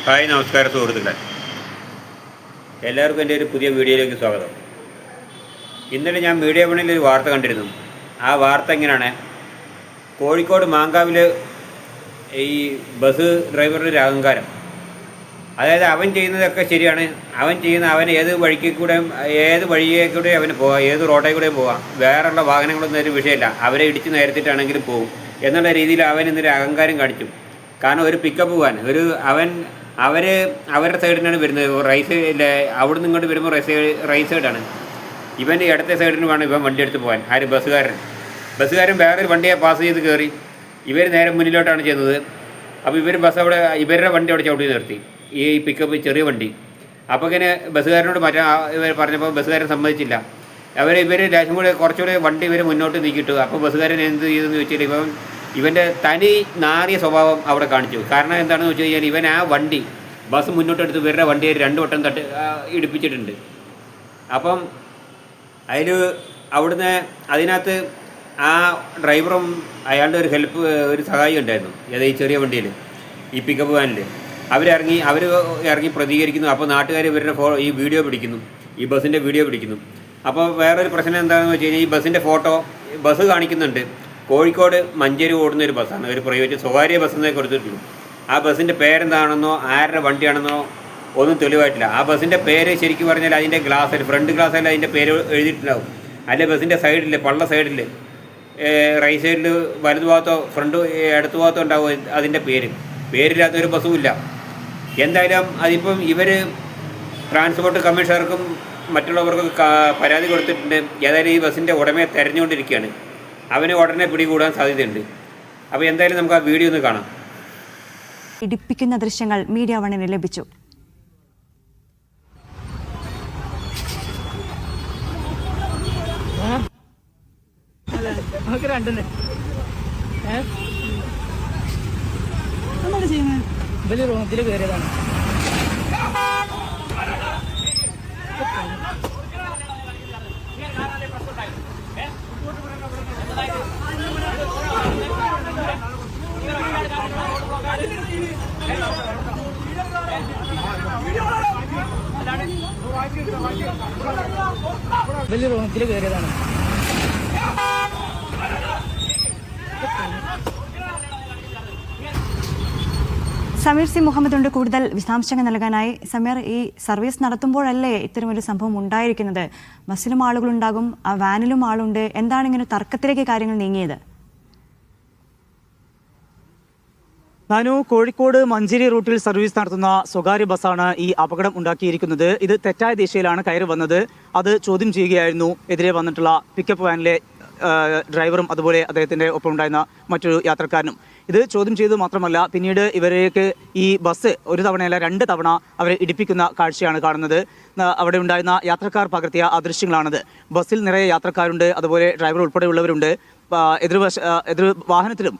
Hi നമസ്കാരം സുഹൃത്തുക്കളെ, എല്ലാവർക്കും എൻ്റെ ഒരു പുതിയ വീഡിയോയിലേക്ക് സ്വാഗതം. ഇന്നലെ ഞാൻ മീഡിയ വണ്ണിൽ ഒരു വാർത്ത കണ്ടിരുന്നു. ആ വാർത്ത ഇങ്ങനെയാണ്: കോഴിക്കോട് മാങ്കാവിൽ ഈ ബസ് ഡ്രൈവറുടെ ഒരു അഹങ്കാരം. അതായത് അവൻ ചെയ്യുന്നതൊക്കെ ശരിയാണ്, അവൻ ഏത് വഴിയെ കൂടെ അവന് പോകാം, ഏത് റോഡിൽ കൂടെ പോകാം, വേറെയുള്ള വാഹനങ്ങളൊന്നും ഒരു വിഷയമില്ല, അവരെ ഇടിച്ച് നേരത്തിട്ടാണെങ്കിലും പോകും എന്നുള്ള രീതിയിൽ അവൻ ഇന്നൊരു അഹങ്കാരം കാണിച്ചു. കാരണം ഒരു പിക്കപ്പ് പോകാൻ അവരുടെ സൈഡിനാണ് വരുന്നത്, അവിടെ നിന്ന് ഇങ്ങോട്ട് വരുമ്പോൾ റൈറ്റ് സൈഡാണ്. ഇവൻ്റെ ഇടത്തെ സൈഡിന് വേണം ഇവൻ വണ്ടി എടുത്ത് പോകാൻ. ബസ്സുകാരൻ വേറൊരു വണ്ടിയെ പാസ് ചെയ്ത് കയറി, ഇവർ നേരെ മുന്നിലോട്ടാണ് ചെയ്യുന്നത്. അപ്പോൾ ഇവരുടെ വണ്ടി അവിടെ ചവിട്ടി നിർത്തി, ഈ പിക്കപ്പ് ചെറിയ വണ്ടി. അപ്പോൾ ഇങ്ങനെ ബസ്സുകാരനോട് പറഞ്ഞപ്പോൾ ബസ്സുകാരൻ സമ്മതിച്ചില്ല. ഇവർ ലേശം കൂടെ കുറച്ചുകൂടെ വണ്ടി മുന്നോട്ട് നീക്കിയിട്ടു. അപ്പോൾ ബസ്സുകാരൻ എന്ത് ചെയ്തെന്ന് ചോദിച്ചാൽ ഇവൻ്റെ തനി നാറിയ സ്വഭാവം അവിടെ കാണിച്ചു. കാരണം എന്താണെന്ന് വെച്ച് കഴിഞ്ഞാൽ ഇവൻ ആ ബസ് മുന്നോട്ടെടുത്ത് ഇവരുടെ വണ്ടിയെ 2 വട്ടം ഇടിപ്പിച്ചിട്ടുണ്ട്. അപ്പം അതിനകത്ത് ആ ഡ്രൈവറും അയാളുടെ ഒരു സഹായി ഉണ്ടായിരുന്നു, ഈ ചെറിയ വണ്ടിയിൽ, ഈ പിക്കപ്പ് വാനിൽ. അവർ ഇറങ്ങി പ്രതികരിക്കുന്നു. അപ്പോൾ നാട്ടുകാർ ഇവരുടെ ഈ വീഡിയോ പിടിക്കുന്നു, ഈ ബസ്സിൻ്റെ വീഡിയോ പിടിക്കുന്നു. അപ്പോൾ വേറൊരു പ്രശ്നം എന്താണെന്ന് വെച്ച് കഴിഞ്ഞാൽ ഈ ബസ്സിൻ്റെ ബസ് കാണിക്കുന്നുണ്ട്. കോഴിക്കോട് മഞ്ചേരി ഓടുന്ന ഒരു ബസ്സാണ്, ഒരു പ്രൈവറ്റ് സ്വകാര്യ ബസ്സെന്നേ കൊടുത്തിട്ടുള്ളൂ. ആ ബസ്സിൻ്റെ പേരെന്താണെന്നോ ആരുടെ വണ്ടിയാണെന്നോ ഒന്നും തെളിവായിട്ടില്ല. ആ ബസ്സിൻ്റെ പേര് ശരിക്കും പറഞ്ഞാൽ അതിൻ്റെ ഫ്രണ്ട് ഗ്ലാസ്സിൽ അതിൻ്റെ പേര് എഴുതിയിട്ടുണ്ടാവും. അല്ലെ ബസ്സിൻ്റെ സൈഡിൽ, പള്ള സൈഡിൽ, റൈറ്റ് സൈഡിൽ വലതു ഭാഗത്തോ ഇടതു ഭാഗത്തോ ഉണ്ടാവും അതിൻ്റെ പേരില്ലാത്തൊരു ബസ്സും ഇല്ല. എന്തായാലും അതിപ്പം ഇവർ ട്രാൻസ്പോർട്ട് കമ്മീഷണർക്കും മറ്റുള്ളവർക്കും പരാതി കൊടുത്തിട്ടുണ്ട്. ഏതായാലും ഈ ബസ്സിൻ്റെ ഉടമയെ തെരഞ്ഞുകൊണ്ടിരിക്കുകയാണ്. അവനെ ഉടനെ പിടികൂടാൻ സാധ്യതയുണ്ട്. അപ്പോൾ എന്തായാലും നമുക്ക് ആ വീഡിയോ ഒന്ന് കാണാം. ഇടിപ്പിക്കുന്ന ദൃശ്യങ്ങൾ മീഡിയ വണ്ണിന് ലഭിച്ചു. വലിയ റോഡിൽ കയറിയതാണ്. സമീർ സി മുഹമ്മദുണ്ട് കൂടുതൽ വിശദാംശങ്ങൾ നൽകാനായി. സമീർ, ഈ സർവീസ് നടത്തുമ്പോഴല്ലേ ഇത്തരമൊരു സംഭവം ഉണ്ടായിരിക്കുന്നത്? ബസ്സിലും ആളുകളുണ്ടാകും, ആ വാനിലും ആളുണ്ട്. എന്താണ് ഇങ്ങനെ തർക്കത്തിലേക്ക് കാര്യങ്ങൾ നീങ്ങിയത്? നാനു, കോഴിക്കോട് മഞ്ചേരി റൂട്ടിൽ സർവീസ് നടത്തുന്ന സ്വകാര്യ ബസ്സാണ് ഈ അപകടം ഉണ്ടാക്കിയിരിക്കുന്നത്. ഇത് തെറ്റായ ദിശയിലാണ് കയറി വന്നത്. അത് ചോദ്യം ചെയ്യുകയായിരുന്നു എതിരെ വന്നിട്ടുള്ള പിക്കപ്പ് വാനിലെ ഡ്രൈവറും അതുപോലെ അദ്ദേഹത്തിൻ്റെ ഒപ്പം ഉണ്ടായിരുന്ന മറ്റൊരു യാത്രക്കാരനും. ഇത് ചോദ്യം ചെയ്തു മാത്രമല്ല, പിന്നീട് ഇവരേക്ക് ഈ ബസ് ഒരു തവണയല്ല 2 തവണ അവരെ ഇടിപ്പിക്കുന്ന കാഴ്ചയാണ് കാണുന്നത്. അവിടെ ഉണ്ടായിരുന്ന യാത്രക്കാർ പകർത്തിയ ആ ദൃശ്യങ്ങളാണത്. ബസ്സിൽ നിറയെ യാത്രക്കാരുണ്ട്, അതുപോലെ ഡ്രൈവർ ഉൾപ്പെടെയുള്ളവരുണ്ട്. എതിർ വാഹനത്തിലും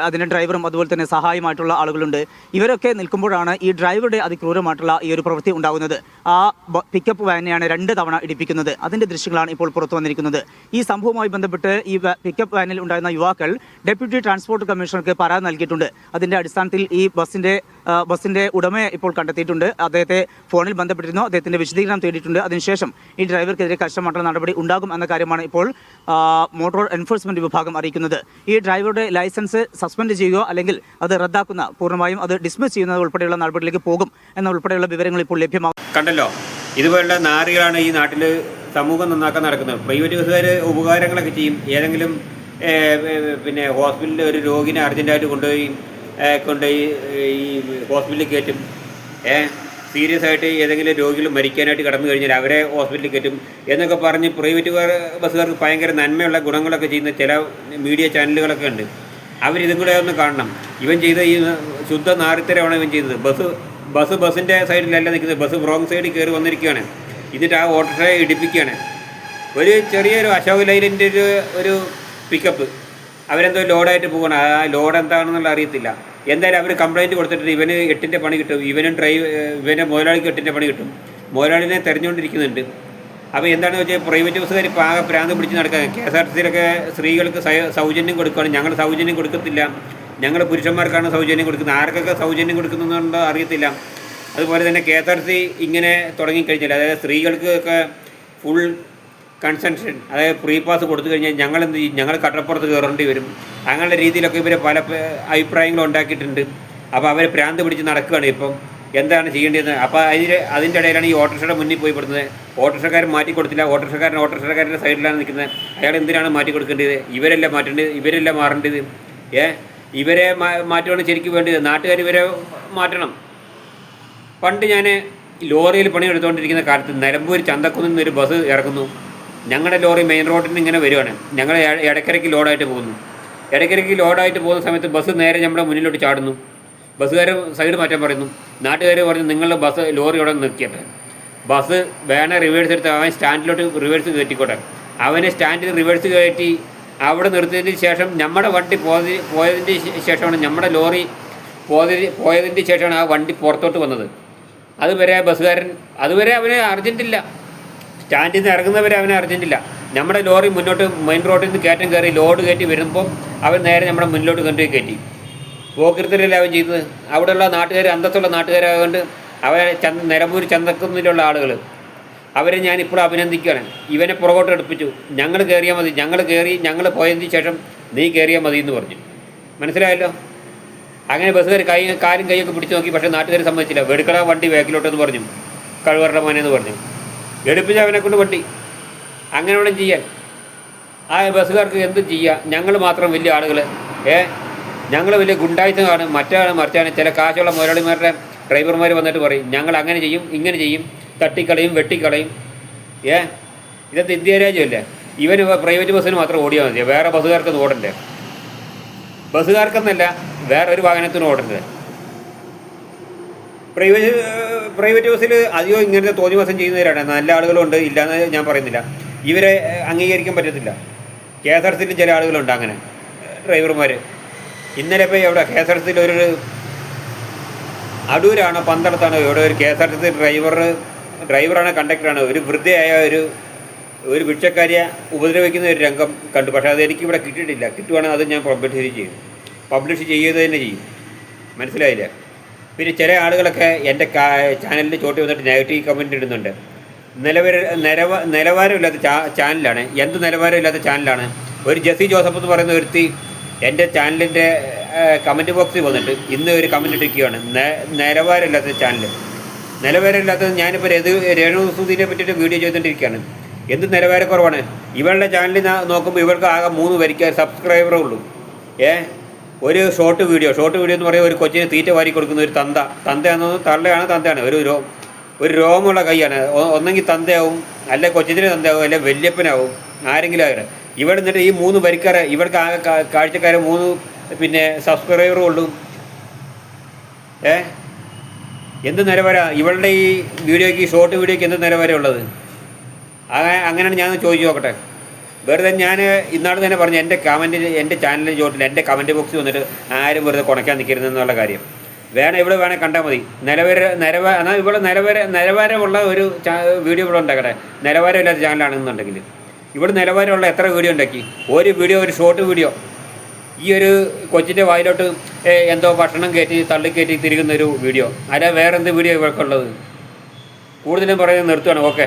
അതിൻ്റെ ഡ്രൈവറും അതുപോലെ തന്നെ സഹായമായിട്ടുള്ള ആളുകളുണ്ട്. ഇവരൊക്കെ നിൽക്കുമ്പോഴാണ് ഈ ഡ്രൈവറുടെ അതിക്രൂരമായിട്ടുള്ള ഈ ഒരു പ്രവൃത്തി ഉണ്ടാകുന്നത്. ആ പിക്കപ്പ് വാനെയാണ് 2 തവണ ഇടിപ്പിക്കുന്നത്. അതിൻ്റെ ദൃശ്യങ്ങളാണ് ഇപ്പോൾ പുറത്തു വന്നിരിക്കുന്നത്. ഈ സംഭവവുമായി ബന്ധപ്പെട്ട് ഈ പിക്കപ്പ് വാനിൽ ഉണ്ടായിരുന്ന യുവാക്കൾ ഡെപ്യൂട്ടി ട്രാൻസ്പോർട്ട് കമ്മീഷണർക്ക് പരാതി നൽകിയിട്ടുണ്ട്. അതിൻ്റെ അടിസ്ഥാനത്തിൽ ഈ ബസ്സിൻ്റെ ഉടമയെ ഇപ്പോൾ കണ്ടെത്തിയിട്ടുണ്ട്. അദ്ദേഹത്തെ ഫോണിൽ ബന്ധപ്പെട്ടിരുന്നു, അദ്ദേഹത്തിൻ്റെ വിശദീകരണം തേടിയിട്ടുണ്ട്. അതിനുശേഷം ഈ ഡ്രൈവർക്കെതിരെ കർശനമായിട്ടുള്ള നടപടി ഉണ്ടാകും എന്ന കാര്യമാണ് ഇപ്പോൾ മോട്ടോർ എൻഫോഴ്സ്മെന്റ് വിഭാഗം അറിയിക്കുന്നത്. ഈ ഡ്രൈവറുടെ ലൈസൻസ് സസ്പെൻഡ് ചെയ്യുകയോ അല്ലെങ്കിൽ അത് റദ്ദാക്കുന്ന, പൂർണ്ണമായും അത് ഡിസ്മിസ് ചെയ്യുന്നത് ഉൾപ്പെടെയുള്ള നടപടിയിലേക്ക് പോകും എന്ന ഉൾപ്പെടെയുള്ള വിവരങ്ങൾ ഇപ്പോൾ ലഭ്യമാകും. കണ്ടല്ലോ, ഇതുപോലുള്ള നാറികളാണ് ഈ നാട്ടിൽ സമൂഹം നന്നാക്കാൻ നടക്കുന്നത്. പ്രൈവറ്റ് ബസ്സുകാർ ഉപകാരങ്ങളൊക്കെ ചെയ്യും. ഏതെങ്കിലും ഹോസ്പിറ്റലിൽ ഒരു രോഗിനെ അർജൻറ്റായിട്ട് കൊണ്ടുപോയി ഈ ഹോസ്പിറ്റലിൽ കയറ്റും. സീരിയസ് ആയിട്ട് ഏതെങ്കിലും രോഗികൾ മരിക്കാനായിട്ട് കടന്നു കഴിഞ്ഞാൽ അവരെ ഹോസ്പിറ്റലിൽ കയറ്റും എന്നൊക്കെ പറഞ്ഞ് പ്രൈവറ്റ് ബസ്സുകാർക്ക് ഭയങ്കര നന്മയുള്ള ഗുണങ്ങളൊക്കെ ചെയ്യുന്ന ചില മീഡിയ ചാനലുകളൊക്കെ ഉണ്ട്. അവരിതും കൂടെ ഒന്ന് കാണണം. ഇവൻ ചെയ്ത ഈ ശുദ്ധ നാറിത്തരമാണ് ഇവൻ ചെയ്തത്. ബസ്സിൻ്റെ സൈഡിലല്ല നിൽക്കുന്നത്, ബസ് റോങ് സൈഡിൽ കയറി വന്നിരിക്കുകയാണ്. എന്നിട്ട് ആ ഓട്ടോയെ ഇടിപ്പിക്കുകയാണ്. ഒരു ചെറിയൊരു അശോക് ലൈലൻ്റെ ഒരു പിക്കപ്പ് അവരെന്തോ ലോഡായിട്ട് പോകണം. ആ ലോഡ് എന്താണെന്നുള്ള അറിയത്തില്ല. എന്തായാലും അവർ കംപ്ലയിൻറ്റ് കൊടുത്തിട്ട് ഇവന് 8ൻ്റെ പണി കിട്ടും, ഇവൻ്റെ മുതലാളിക്ക് 8ൻ്റെ പണി കിട്ടും. മുതലാളിനെ തെരഞ്ഞുകൊണ്ടിരിക്കുന്നുണ്ട്. അപ്പോൾ എന്താണെന്ന് വെച്ചാൽ പ്രൈവറ്റ് ബസ്സുകാർ ഇപ്പോൾ ആകെ പ്രാന്ത് പിടിച്ച് നടക്കുക. KSRTCയിലൊക്കെ സ്ത്രീകൾക്ക് സൗജന്യം കൊടുക്കുകയാണ്. ഞങ്ങൾ സൗജന്യം കൊടുക്കത്തില്ല, ഞങ്ങൾ പുരുഷന്മാർക്കാണ് സൗജന്യം കൊടുക്കുന്നത്. ആർക്കൊക്കെ സൗജന്യം കൊടുക്കുന്നുണ്ടോ അറിയത്തില്ല. അതുപോലെ തന്നെ KSRTC ഇങ്ങനെ തുടങ്ങിക്കഴിഞ്ഞാൽ, അതായത് സ്ത്രീകൾക്ക് ഒക്കെ ഫുൾ കൺസെൻഷൻ, അതായത് ഫ്രീ പാസ് കൊടുത്തു കഴിഞ്ഞാൽ ഞങ്ങൾ എന്ത് ചെയ്യും? ഞങ്ങൾ കട്ടപ്പുറത്ത് കയറേണ്ടി വരും. അങ്ങനെയുള്ള രീതിയിലൊക്കെ ഇവർ പല അഭിപ്രായങ്ങളും ഉണ്ടാക്കിയിട്ടുണ്ട്. അപ്പോൾ അവർ ഭ്രാന്ത് പിടിച്ച് നടക്കുകയാണ് ഇപ്പം. എന്താണ് ചെയ്യേണ്ടത്? അപ്പോൾ അതിൻ്റെ ഇടയിലാണ് ഈ ഓട്ടോറിക്ഷയുടെ മുന്നിൽ പോയി പെടുന്നത്. ഓട്ടോറിക്ഷക്കാരൻ മാറ്റി കൊടുത്തില്ല. ഓട്ടോറിക്ഷക്കാരൻ്റെ സൈഡിലാണ് നിൽക്കുന്നത്. അയാൾ എന്തിനാണ് മാറ്റി കൊടുക്കേണ്ടത്? ഇവരല്ല മാറ്റേണ്ടത്, ഇവരല്ല മാറേണ്ടത്. ഇവരെ മാറ്റുകയാണ് ശരിക്കും വേണ്ടത്. നാട്ടുകാർ ഇവരെ മാറ്റണം. പണ്ട് ഞാൻ ലോറിയിൽ പണിയെടുത്തുകൊണ്ടിരിക്കുന്ന കാലത്ത് നിലമ്പൂർ ചന്തക്കുന്നിൽ നിന്നൊരു ബസ് ഇറക്കുന്നു. ഞങ്ങളുടെ ലോറി മെയിൻ റോഡിൽ നിന്ന് ഇങ്ങനെ വരുവാണ്. ഞങ്ങൾ ഇടയ്ക്കിടയ്ക്ക് ലോഡായിട്ട് പോകുന്നു. ഇടയ്ക്കിടയ്ക്ക് ലോഡായിട്ട് പോകുന്ന സമയത്ത് ബസ് നേരെ നമ്മുടെ മുന്നിലോട്ട് ചാടുന്നു. ബസ്സുകാർ സൈഡ് മാറ്റാൻ പറയുന്നു. നാട്ടുകാർ പറഞ്ഞു നിങ്ങളുടെ ബസ് ലോറി അവിടെ നിർത്തിയട്ടെ, ബസ് വേണേൽ റിവേഴ്സ് എടുത്ത് അവൻ സ്റ്റാൻഡിലോട്ട് റിവേഴ്സ് കയറ്റിക്കോട്ടെ. അവനെ സ്റ്റാൻഡിൽ റിവേഴ്സ് കയറ്റി അവിടെ നിർത്തിയതിന് ശേഷം നമ്മുടെ വണ്ടി പോയതിൻ്റെ ശേഷമാണ്, നമ്മുടെ ലോറി പോയതിൻ്റെ ശേഷമാണ് ആ വണ്ടി പുറത്തോട്ട് വന്നത്. അതുവരെ ബസ്സുകാരൻ അതുവരെ അവന് അർജൻറ്റില്ല. സ്റ്റാൻഡിൽ നിന്ന് ഇറങ്ങുന്നവരെ അവന് അർജൻറ്റില്ല. നമ്മുടെ ലോറി മുന്നോട്ട് മെയിൻ റോഡിൽ നിന്ന് കയറ്റം കയറി ലോഡ് കയറ്റി വരുമ്പം അവൻ നേരെ നമ്മുടെ മുന്നിലോട്ട് കൊണ്ടുപോയി കയറ്റി. പോക്കിരുത്തലല്ല അവൻ ചെയ്തത്. അവിടെയുള്ള നാട്ടുകാർ അന്തസ്സുള്ള നാട്ടുകാരായതുകൊണ്ട് അവരെ നിലമ്പൂർ ചന്തക്കുന്നിലുള്ള ആളുകൾ അവരെ ഞാൻ ഇപ്പോഴും അഭിനന്ദിക്കുകയാണ്. ഇവനെ പുറകോട്ട് എടുപ്പിച്ചു. ഞങ്ങൾ കയറിയാൽ മതി, ഞങ്ങൾ പോയതിന് ശേഷം നീ കയറിയാൽ മതി എന്ന് പറഞ്ഞു. മനസ്സിലായല്ലോ? അങ്ങനെ ബസ്സുകാർ കാലും കൈയൊക്കെ പിടിച്ച് നോക്കി. പക്ഷേ നാട്ടുകാർ സമ്മതിച്ചില്ല. വെടുക്കട വണ്ടി ബാക്കിലോട്ടെന്ന് പറഞ്ഞു, കഴിവറുടെ മോനെന്ന് പറഞ്ഞു. എടുപ്പിച്ച് അവനെ കൊണ്ട് വണ്ടി. അങ്ങനെ വേണം ചെയ്യാൻ. ആ ബസ്സുകാർക്ക് എന്തും ചെയ്യാം. ഞങ്ങൾ മാത്രം വലിയ ആളുകൾ, ഞങ്ങൾ വലിയ ഗുണ്ടായുധമാണ്, മറിച്ചാണ്. ചില കാശുള്ള മുതലാളിമാരുടെ ഡ്രൈവർമാർ വന്നിട്ട് പറയും ഞങ്ങൾ അങ്ങനെ ചെയ്യും, ഇങ്ങനെ ചെയ്യും, തട്ടിക്കളയും, വെട്ടിക്കളയും. ഇതൊക്കെ ഇന്ത്യ രാജ്യമല്ലേ? ഇവന് പ്രൈവറ്റ് ബസ്സിന് മാത്രം ഓടിയാൽ മതി, വേറെ ബസ്സുകാർക്കൊന്നും ഓടണ്ടേ? ബസ്സുകാർക്കെന്നല്ല, വേറൊരു വാഹനത്തിന് ഓടണ്ടേ? പ്രൈവറ്റ് ബസ്സിൽ അധികം ഇങ്ങനത്തെ തോന്നിവാസം ചെയ്യുന്നവരാണ്. നല്ല ആളുകളുണ്ട്, ഇല്ലയെന്ന് ഞാൻ പറയുന്നില്ല. ഇവരെ അംഗീകരിക്കാൻ പറ്റത്തില്ല. KSRTCയിലും ചില ആളുകളുണ്ട് അങ്ങനെ ഡ്രൈവർമാർ. ഇന്നലെ ഇപ്പോൾ എവിടെ KSRTCയിൽ ഒരു അടൂരാണോ പന്തളത്താണോ എവിടെ ഒരു KSRTC ഡ്രൈവറാണ്, കണ്ടക്ടറാണ്, ഒരു വൃദ്ധയായ ഒരു ഭിക്ഷക്കാരിയെ ഉപദ്രവിക്കുന്ന ഒരു രംഗം കണ്ടു. പക്ഷേ അത് എനിക്കിവിടെ കിട്ടിയിട്ടില്ല. കിട്ടുവാണെങ്കിൽ അത് ഞാൻ പബ്ലിഷ് ചെയ്യുക തന്നെ ചെയ്യും. മനസ്സിലായില്ല? പിന്നെ ചില ആളുകളൊക്കെ എൻ്റെ ചാനലിൻ്റെ ചോട്ടി വന്നിട്ട് നെഗറ്റീവ് കമൻറ്റ് ഇടുന്നുണ്ട്. നിലവാരമില്ലാത്ത ചാനലാണ്. എന്ത് നിലവാരമില്ലാത്ത ചാനലാണ്? ഒരു ജെസ്സി ജോസഫ് എന്ന് പറയുന്ന വ്യക്തി എൻ്റെ ചാനലിൻ്റെ കമൻറ്റ് ബോക്സിൽ വന്നിട്ട് ഇന്ന് ഒരു കമൻറ്റ് ഇട്ടിരിക്കുകയാണ്. നിലവാരമില്ലാത്ത ചാനൽ. നിലവാരമില്ലാത്തത് ഞാനിപ്പോൾ രേണുസുധീനെ പറ്റിയിട്ട് വീഡിയോ ചെയ്തുകൊണ്ടിരിക്കുകയാണ്. എന്ത് നിലവാരക്കുറവാണ്? ഇവളുടെ ചാനലിൽ നോക്കുമ്പോൾ ഇവർക്ക് ആകെ 3 വരിക്ക് സബ്സ്ക്രൈബറേ ഉള്ളൂ. ഒരു ഷോർട്ട് വീഡിയോ എന്ന് പറയുമ്പോൾ ഒരു കൊച്ചിന് തീറ്റ വാരി കൊടുക്കുന്ന ഒരു തന്തയാണോ തന്തയാണ് ഒരു രോമമുള്ള കൈയാണ്. ഒന്നെങ്കിൽ തന്തയാവും, അല്ലെ കൊച്ചിന് തന്തയാവും, അല്ലെ വല്യപ്പനാവും, ആരെങ്കിലും ആകട്ടെ. ഇവിടെ നിന്നിട്ട് ഈ 3 വരിക്കാരെ ഇവർക്ക് ആകെ കാഴ്ചക്കാരെ 3 സബ്സ്ക്രൈബറും ഉള്ളൂ. എന്ത് നിലവാരമാണ് ഇവളുടെ ഈ വീഡിയോയ്ക്ക്, ഷോർട്ട് വീഡിയോയ്ക്ക് എന്ത് നിലവാരം ഉള്ളത്? അങ്ങനെയാണ് ഞാൻ ചോദിച്ചു നോക്കട്ടെ. വെറുതെ ഞാൻ ഇന്നാൾ തന്നെ പറഞ്ഞു എൻ്റെ ചാനലിൻ്റെ ചോട്ടിൽ എൻ്റെ കമൻറ്റ് ബോക്സിൽ വന്നിട്ട് ആരും വെറുതെ കുണയ്ക്കാൻ നിൽക്കരുതെന്നുള്ള കാര്യം. ഇവിടെ വേണേൽ കണ്ടാൽ മതി. എന്നാൽ ഇവിടെ നിലവാരമുള്ള ഒരു വീഡിയോ ഇവിടെ ഉണ്ടാക്കട്ടെ. നിലവാരമില്ലാത്ത ചാനലാണെന്നുണ്ടെങ്കിൽ ഇവിടെ നിലവാരമുള്ള എത്ര വീഡിയോ ഉണ്ടാക്കി? ഒരു വീഡിയോ, ഒരു ഷോർട്ട് വീഡിയോ. ഈ ഒരു കൊച്ചിൻ്റെ വായിലോട്ട് എന്തോ ഭക്ഷണം തള്ളിക്കയറ്റി തിരികുന്നൊരു വീഡിയോ. അല്ല വേറെ എന്ത് വീഡിയോ ഇവർക്കുള്ളത്? കൂടുതലും പറയുന്നത് നിർത്തുകയാണ്. ഓക്കെ.